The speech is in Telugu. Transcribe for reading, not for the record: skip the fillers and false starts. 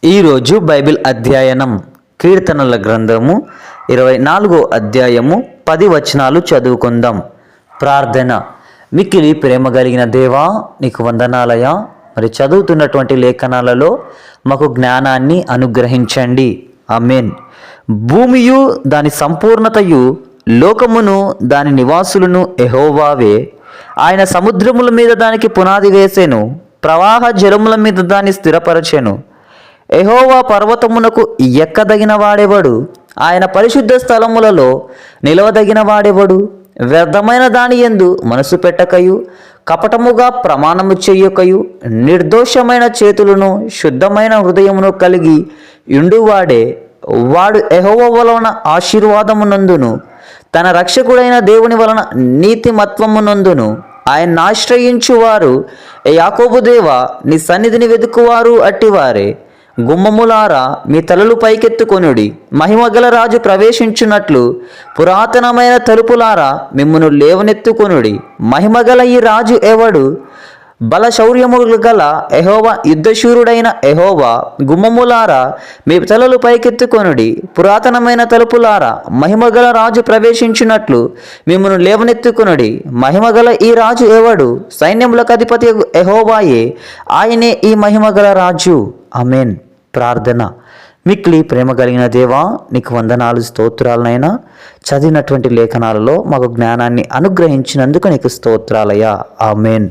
ఈరోజు బైబిల్ అధ్యయనం కీర్తనల గ్రంథము 24వ అధ్యాయము 10 వచనాలు చదువుకుందాం. ప్రార్థన. మిక్కిలి ప్రేమ కలిగిన దేవా, నీకు వందనాలయ. మరి చదువుతున్నటువంటి లేఖనాలలో మాకు జ్ఞానాన్ని అనుగ్రహించండి. ఆమేన్. భూమియు దాని సంపూర్ణతయు, లోకమును దాని నివాసులను యెహోవావే. ఆయన సముద్రముల మీద దానికి పునాది వేసెను, ప్రవాహ జలముల మీద దాన్ని స్థిరపరచెను. యెహోవా పర్వతమునకు ఎక్కదగిన వాడెవడు? ఆయన పరిశుద్ధ స్థలములలో నిలవదగిన వాడెవడు? వ్యర్థమైన దాని యందు మనసు పెట్టకయు, కపటముగా ప్రమాణము చెయ్యకయు, నిర్దోషమైన చేతులను శుద్ధమైన హృదయమును కలిగి యుండువాడే. వాడు యెహోవా వలన ఆశీర్వాదమునందును, తన రక్షకుడైన దేవుని వలన నీతిమత్వమునందును ఆయన ఆశ్రయించువారు. యాకోబు దేవా, నీ సన్నిధిని వెతుకువారు అట్టివారే. గుమ్మములారా, మీ తలలు పైకెత్తుకొనుడి. మహిమగల రాజు ప్రవేశించున్నట్లు పురాతనమైన తలుపులారా, మిమ్మును లేవనెత్తుకొనుడి. మహిమగల ఈ రాజు ఎవడు? బల శౌర్యములు గల యెహోవా, యుద్ధశూరుడైన యెహోవా. గుమ్మములారా, మీ తలలు పైకెత్తుకొనుడి. పురాతనమైన తలుపులారా, మహిమగల రాజు ప్రవేశించున్నట్లు మిమ్మును లేవనెత్తుకొనుడి. మహిమగల ఈ రాజు ఎవడు? సైన్యములకు అధిపతి యెహోవాయే, ఆయనే ఈ మహిమగల రాజు. ఆమేన్. ప్రార్థన. మిక్కిలి ప్రేమ కలిగిన దేవా, నీకు వందనాలు, స్తోత్రాలనైనా. చదివినటువంటి లేఖనాలలో మాకు జ్ఞానాన్ని అనుగ్రహించినందుకు నీకు స్తోత్రాలయ్యా. ఆమేన్.